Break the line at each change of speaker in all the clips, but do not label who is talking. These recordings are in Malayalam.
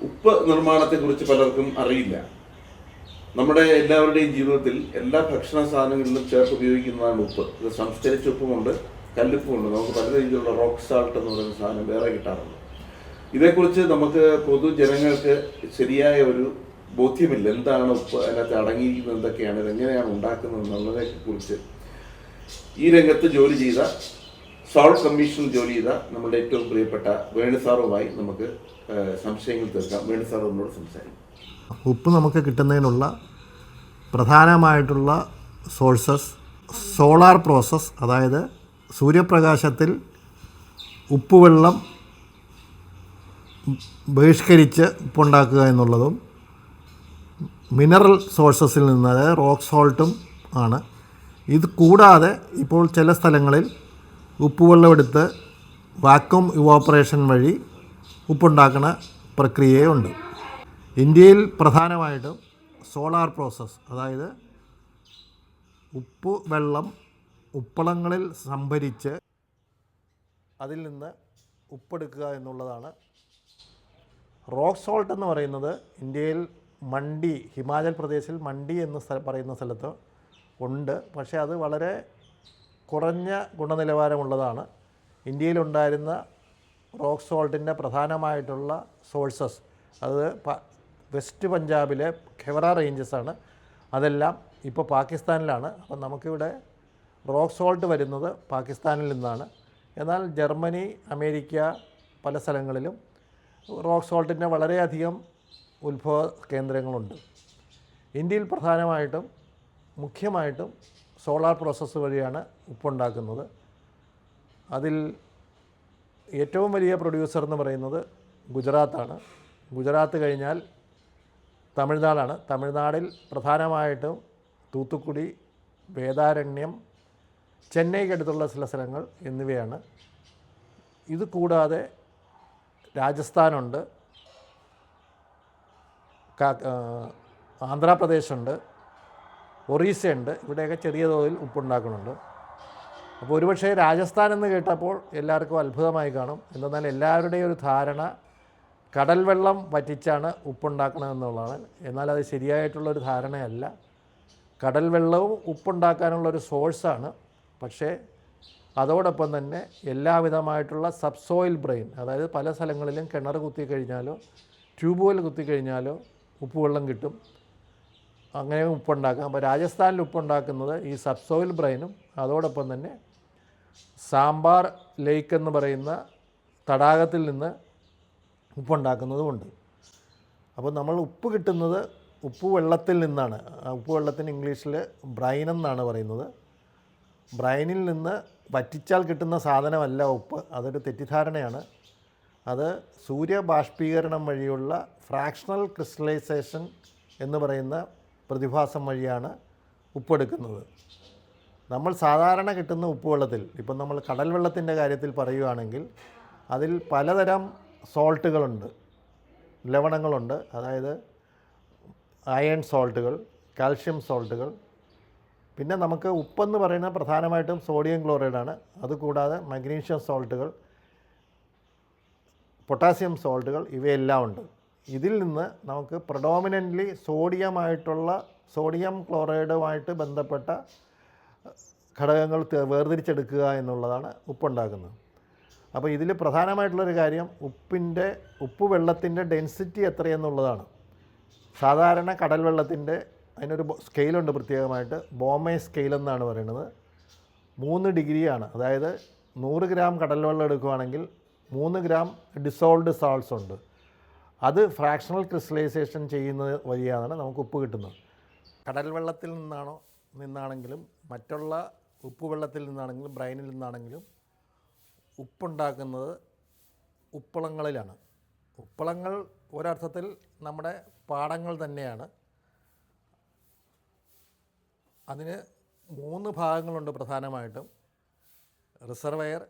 ഉപ്പ് നിർമ്മാണത്തെക്കുറിച്ച് പലർക്കും അറിയില്ല. നമ്മുടെ എല്ലാവരുടെയും ജീവിതത്തിൽ എല്ലാ ഭക്ഷണ സാധനങ്ങളിലും ചേർത്ത് ഉപയോഗിക്കുന്നതാണ് ഉപ്പ്. ഇത് സംസ്കരിച്ച ഉപ്പുമുണ്ട്, കല്ലുപ്പുമുണ്ട്. നമുക്ക് പല രീതിയിലുള്ള റോക്ക് സാൾട്ട് എന്ന് പറയുന്ന സാധനം വേറെ കിട്ടാറുണ്ട്. ഇതേക്കുറിച്ച് നമുക്ക് പൊതുജനങ്ങൾക്ക് ശരിയായ ഒരു ബോധ്യമില്ല. എന്താണ് ഉപ്പ്, അതിനകത്ത് അടങ്ങിയിരിക്കുന്നത് എന്തൊക്കെയാണ്, ഇതെങ്ങനെയാണ് ഉണ്ടാക്കുന്നത് എന്നുള്ളതിനെക്കുറിച്ച് ഈ രംഗത്ത് ജോലി ചെയ്ത, സോൾട്ട് കമ്മീഷനിൽ ജോലി ചെയ്ത നമ്മുടെ ഏറ്റവും പ്രിയപ്പെട്ട വേണുസാറുമായി നമുക്ക് സംശയങ്ങൾ തീർക്കാം. വേണുസാർ നമ്മളോട് സംസാരിക്കും.
ഉപ്പ് നമുക്ക് കിട്ടുന്നതിനുള്ള പ്രധാനമായിട്ടുള്ള സോഴ്സസ് സോളാർ പ്രോസസ്സ്, അതായത് സൂര്യപ്രകാശത്തിൽ ഉപ്പുവെള്ളം ബഹിഷ്കരിച്ച് ഉപ്പുണ്ടാക്കുക എന്നുള്ളതും, മിനറൽ സോഴ്സസിൽ നിന്ന്, അതായത് റോക്ക് സോൾട്ടും ആണ്. ഇത് കൂടാതെ ഇപ്പോൾ ചില സ്ഥലങ്ങളിൽ ഉപ്പുവെള്ളം എടുത്ത് വാക്വം ഇവോപ്പറേഷൻ വഴി ഉപ്പുണ്ടാക്കുന്ന പ്രക്രിയയുണ്ട്. ഇന്ത്യയിൽ പ്രധാനമായിട്ടും സോളാർ പ്രോസസ്സ്, അതായത് ഉപ്പ് വെള്ളം ഉപ്പളങ്ങളിൽ സംഭരിച്ച് അതിൽ നിന്ന് ഉപ്പെടുക്കുക എന്നുള്ളതാണ്. റോക്ക് സോൾട്ട് എന്ന് പറയുന്നത് ഇന്ത്യയിൽ മണ്ഡി, ഹിമാചൽ പ്രദേശിൽ മണ്ഡി എന്ന് പറയുന്ന സ്ഥലത്ത് ഉണ്ട്. പക്ഷേ അത് വളരെ കുറഞ്ഞ ഗുണനിലവാരമുള്ളതാണ്. ഇന്ത്യയിലുണ്ടായിരുന്ന റോക്ക് സോൾട്ടിൻ്റെ പ്രധാനമായിട്ടുള്ള സോഴ്സസ് അത് വെസ്റ്റ് പഞ്ചാബിലെ ഖെവറ റേഞ്ചസാണ്. അതെല്ലാം ഇപ്പോൾ പാകിസ്ഥാനിലാണ്. അപ്പം നമുക്കിവിടെ റോക്ക് സോൾട്ട് വരുന്നത് പാകിസ്ഥാനിൽ നിന്നാണ്. എന്നാൽ ജർമ്മനി, അമേരിക്ക പല സ്ഥലങ്ങളിലും റോക്ക് സോൾട്ടിൻ്റെ വളരെയധികം ഉത്ഭവ കേന്ദ്രങ്ങളുണ്ട്. ഇന്ത്യയിൽ പ്രധാനമായിട്ടും മുഖ്യമായിട്ടും സോളാർ പ്രോസസ്സ് വഴിയാണ് ഉപ്പുണ്ടാക്കുന്നത്. അതിൽ ഏറ്റവും വലിയ പ്രൊഡ്യൂസർ എന്ന് പറയുന്നത് ഗുജറാത്താണ്. ഗുജറാത്ത് കഴിഞ്ഞാൽ തമിഴ്നാടാണ്. തമിഴ്നാടിൽ പ്രധാനമായിട്ടും തൂത്തുക്കുടി, വേദാരണ്യം, ചെന്നൈക്കടുത്തുള്ള ചില സ്ഥലങ്ങൾ എന്നിവയാണ്. ഇത് കൂടാതെ രാജസ്ഥാനുണ്ട്, ആന്ധ്രാപ്രദേശുണ്ട്, ഒറീസയുണ്ട്. ഇവിടെയൊക്കെ ചെറിയ തോതിൽ ഉപ്പുണ്ടാക്കുന്നുണ്ട്. അപ്പോൾ ഒരുപക്ഷേ രാജസ്ഥാൻ എന്ന് കേട്ടപ്പോൾ എല്ലാവർക്കും അത്ഭുതമായി കാണും. എന്തെന്നാൽ എല്ലാവരുടെയും ഒരു ധാരണ കടൽ വെള്ളം വറ്റിച്ചാണ് ഉപ്പുണ്ടാക്കണമെന്നുള്ളതാണ്. എന്നാൽ അത് ശരിയായിട്ടുള്ളൊരു ധാരണയല്ല. കടൽ വെള്ളവും ഉപ്പുണ്ടാക്കാനുള്ളൊരു സോഴ്സാണ്. പക്ഷേ അതോടൊപ്പം തന്നെ എല്ലാവിധമായിട്ടുള്ള സബ്സോയിൽ ബ്രെയിൻ, അതായത് പല സ്ഥലങ്ങളിലും കിണർ കുത്തിക്കഴിഞ്ഞാലോ ട്യൂബ്വെൽ കുത്തിക്കഴിഞ്ഞാലോ ഉപ്പുവെള്ളം കിട്ടും. അങ്ങനെ ഉപ്പുണ്ടാക്കാം. അപ്പോൾ രാജസ്ഥാനിൽ ഉപ്പുണ്ടാക്കുന്നത് ഈ സബ്സോയിൽ ബ്രെയിനും അതോടൊപ്പം തന്നെ സാമ്പാർ ലേക്ക് എന്ന് പറയുന്ന തടാകത്തിൽ നിന്ന് ഉപ്പുണ്ടാക്കുന്നതുമുണ്ട്. അപ്പോൾ നമ്മൾ ഉപ്പ് കിട്ടുന്നത് ഉപ്പ് വെള്ളത്തിൽ നിന്നാണ്. ഉപ്പ് വെള്ളത്തിന് ഇംഗ്ലീഷിൽ ബ്രൈൻ എന്നാണ് പറയുന്നത്. ബ്രൈനിൽ നിന്ന് വറ്റിച്ചാൽ കിട്ടുന്ന സാധനമല്ല ഉപ്പ്. അതൊരു തെറ്റിദ്ധാരണയാണ്. അത് സൂര്യബാഷ്പീകരണം വഴിയുള്ള ഫ്രാക്ഷണൽ ക്രിസ്റ്റലൈസേഷൻ എന്ന് പറയുന്ന പ്രതിഭാസം വഴിയാണ് ഉപ്പെടുക്കുന്നത്. നമ്മൾ സാധാരണ കിട്ടുന്ന ഉപ്പുവെള്ളത്തിൽ, ഇപ്പം നമ്മൾ കടൽ വെള്ളത്തിൻ്റെ കാര്യത്തിൽ പറയുകയാണെങ്കിൽ അതിൽ പലതരം സോൾട്ടുകളുണ്ട്, ലവണങ്ങളുണ്ട്. അതായത് അയൺ സോൾട്ടുകൾ, കാൽഷ്യം സോൾട്ടുകൾ. പിന്നെ നമുക്ക് ഉപ്പെന്ന് പറയുന്നത് പ്രധാനമായിട്ടും സോഡിയം ക്ലോറൈഡാണ്. അതുകൂടാതെ മഗ്നീഷ്യം സോൾട്ടുകൾ, പൊട്ടാസ്യം സോൾട്ടുകൾ, ഇവയെല്ലാം ഉണ്ട്. ഇതിൽ നിന്ന് നമുക്ക് പ്രഡോമിനൻ്റ്ലി സോഡിയം ക്ലോറൈഡുമായിട്ട് ബന്ധപ്പെട്ട ഘടകങ്ങൾ വേർതിരിച്ചെടുക്കുക എന്നുള്ളതാണ് ഉപ്പുണ്ടാക്കുന്നത്. അപ്പോൾ ഇതിൽ പ്രധാനമായിട്ടുള്ളൊരു കാര്യം ഉപ്പ് വെള്ളത്തിൻ്റെ ഡെൻസിറ്റി എത്രയെന്നുള്ളതാണ്. സാധാരണ കടൽ വെള്ളത്തിൻ്റെ അതിനൊരു സ്കെയിലുണ്ട് പ്രത്യേകമായിട്ട്, ബോംബെ സ്കെയിൽ എന്നാണ് പറയുന്നത്. 3 ഡിഗ്രിയാണ്. അതായത് 100 ഗ്രാം കടൽ വെള്ളം എടുക്കുകയാണെങ്കിൽ 3 ഗ്രാം ഡിസോൾവ്ഡ് സാൾട്ട്സ് ഉണ്ട്. അത് ഫ്രാക്ഷണൽ ക്രിസ്റ്റലൈസേഷൻ ചെയ്യുന്നത് വഴിയാണ് നമുക്ക് ഉപ്പ് കിട്ടുന്നത്. കടൽ വെള്ളത്തിൽ നിന്നാണെങ്കിലും മറ്റുള്ള ഉപ്പുവെള്ളത്തിൽ നിന്നാണെങ്കിലും ബ്രൈനിൽ നിന്നാണെങ്കിലും ഉപ്പുണ്ടാക്കുന്നത് ഉപ്പളങ്ങളിലാണ്. ഉപ്പളങ്ങൾ ഒരർത്ഥത്തിൽ നമ്മുടെ പാടങ്ങൾ തന്നെയാണ്. അതിന് 3 ഭാഗങ്ങളുണ്ട് പ്രധാനമായിട്ടും: റിസർവെയർ,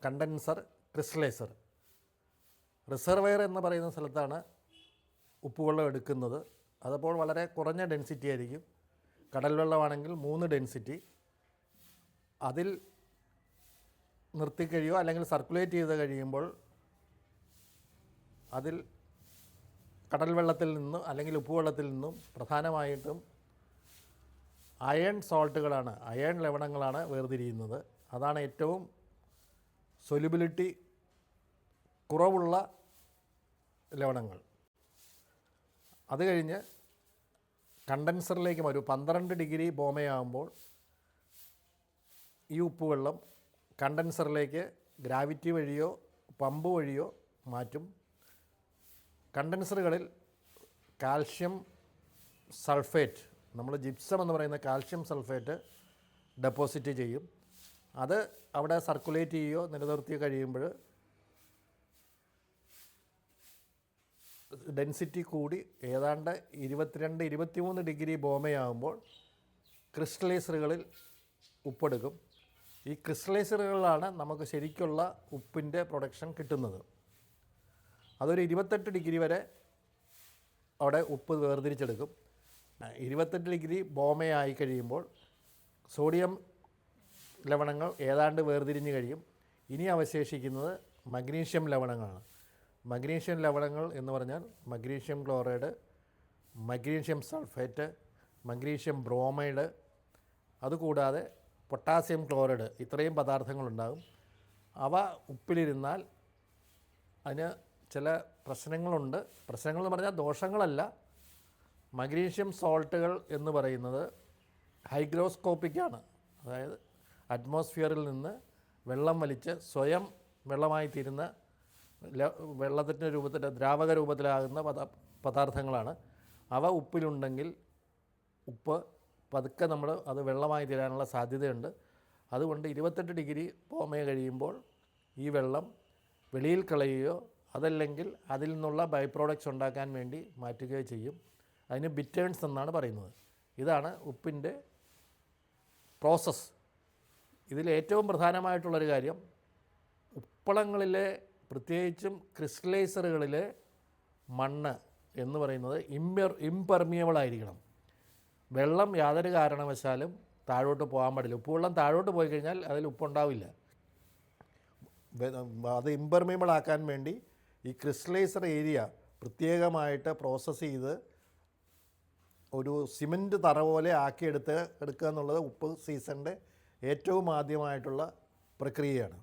കണ്ടൻസർ, ക്രിസ്റ്റലൈസർ. റിസർവെയർ എന്ന് പറയുന്ന സ്ഥലത്താണ് ഉപ്പുവെള്ളം എടുക്കുന്നത്. അതപ്പോൾ വളരെ കുറഞ്ഞ ഡെൻസിറ്റി ആയിരിക്കും. കടൽ വെള്ളമാണെങ്കിൽ 3 ഡെൻസിറ്റി. അതിൽ നിർത്തിക്കഴിയോ അല്ലെങ്കിൽ സർക്കുലേറ്റ് ചെയ്ത് കഴിയുമ്പോൾ അതിൽ കടൽ വെള്ളത്തിൽ നിന്നും അല്ലെങ്കിൽ ഉപ്പുവെള്ളത്തിൽ നിന്നും പ്രധാനമായിട്ടും അയൺ സോൾട്ടുകളാണ്, അയൺ ലവണങ്ങളാണ് വേർതിരിയുന്നത്. അതാണ് ഏറ്റവും സൊല്യൂബിലിറ്റി കുറവുള്ള ലവണങ്ങൾ. അത് കഴിഞ്ഞ് കണ്ടൻസറിലേക്ക് ഒരു 12 ഡിഗ്രി ബോംബെയാകുമ്പോൾ ഈ ഉപ്പുവെള്ളം കണ്ടൻസറിലേക്ക് ഗ്രാവിറ്റി വഴിയോ പമ്പ് വഴിയോ മാറ്റും. കണ്ടൻസറുകളിൽ കാൽഷ്യം സൾഫേറ്റ്, നമ്മൾ ജിപ്സം എന്ന് പറയുന്ന കാൽഷ്യം സൾഫേറ്റ് ഡെപ്പോസിറ്റ് ചെയ്യും. അത് അവിടെ സർക്കുലേറ്റ് ചെയ്യുകയോ നിലനിർത്തിയോ കഴിയുമ്പോൾ ഡെൻസിറ്റി കൂടി ഏതാണ്ട് 22-23 ഡിഗ്രി ബോംബെയാകുമ്പോൾ ക്രിസ്റ്റലൈസറുകളിൽ ഉപ്പെടുക്കും. ഈ ക്രിസ്റ്റലൈസറുകളിലാണ് നമുക്ക് ശരിക്കുള്ള ഉപ്പിൻ്റെ പ്രൊഡക്ഷൻ കിട്ടുന്നത്. അതൊരു 28 ഡിഗ്രി വരെ അവിടെ ഉപ്പ് വേർതിരിച്ചെടുക്കും. 28 ഡിഗ്രി ബോംബെ ആയി കഴിയുമ്പോൾ സോഡിയം ലവണങ്ങൾ ഏതാണ്ട് വേർതിരിഞ്ഞ് കഴിയും. ഇനി അവശേഷിക്കുന്നത് മഗ്നീഷ്യം ലവണങ്ങളാണ്. മഗ്നീഷ്യം ലവണങ്ങൾ എന്ന് പറഞ്ഞാൽ magnesium chloride, magnesium sulphate, magnesium bromide, അതുകൂടാതെ പൊട്ടാസ്യം ക്ലോറൈഡ്, ഇത്രയും പദാർത്ഥങ്ങളുണ്ടാകും. അവ ഉപ്പിലിരുന്നാൽ അതിന് ചില പ്രശ്നങ്ങളുണ്ട്. പ്രശ്നങ്ങളെന്ന് പറഞ്ഞാൽ ദോഷങ്ങളല്ല. മഗ്നീഷ്യം സോൾട്ടുകൾ എന്ന് പറയുന്നത് ഹൈഗ്രോസ്കോപ്പിക്കാണ്. അതായത് അറ്റ്മോസ്ഫിയറിൽ നിന്ന് വെള്ളം വലിച്ച് സ്വയം വെള്ളമായി തീരുന്ന വെള്ളത്തിൻ്റെ രൂപത്തിൽ ദ്രാവക രൂപത്തിലാകുന്ന പദാർത്ഥങ്ങളാണ്. അവ ഉപ്പിലുണ്ടെങ്കിൽ ഉപ്പ് പതുക്കെ നമ്മൾ അത് വെള്ളമായി തീരാനുള്ള സാധ്യതയുണ്ട്. അതുകൊണ്ട് 28 ഡിഗ്രി ബോംബെ കഴിയുമ്പോൾ ഈ വെള്ളം വെളിയിൽ കളയുകയോ അതല്ലെങ്കിൽ അതിൽ നിന്നുള്ള ബൈ പ്രോഡക്ട്സ് ഉണ്ടാക്കാൻ വേണ്ടി മാറ്റുകയോ ചെയ്യും. അതിന് ബിറ്റേൺസ് എന്നാണ് പറയുന്നത്. ഇതാണ് ഉപ്പിൻ്റെ പ്രോസസ്സ്. ഇതിൽ ഏറ്റവും പ്രധാനമായിട്ടുള്ളൊരു കാര്യം, ഉപ്പളങ്ങളിലെ പ്രത്യേകിച്ചും ക്രിസ്റ്റലൈസറുകളിലെ മണ്ണ് എന്ന് പറയുന്നത് ഇംപെർമിയബിൾ ആയിരിക്കണം. വെള്ളം യാതൊരു കാരണവശാലും താഴോട്ട് പോകാൻ പാടില്ല. ഉപ്പുവെള്ളം താഴോട്ട് പോയി കഴിഞ്ഞാൽ അതിൽ ഉപ്പുണ്ടാവില്ല. അത് ഇംപെർമിയബിൾ ആക്കാൻ വേണ്ടി ഈ ക്രിസ്റ്റലൈസർ ഏരിയ പ്രത്യേകമായിട്ട് പ്രോസസ്സ് ചെയ്ത് ഒരു സിമൻറ്റ് തറ പോലെ എടുക്കുക എന്നുള്ളത് ഉപ്പ് സീസണിൻ്റെ ഏറ്റവും ആദ്യമായിട്ടുള്ള പ്രക്രിയയാണ്.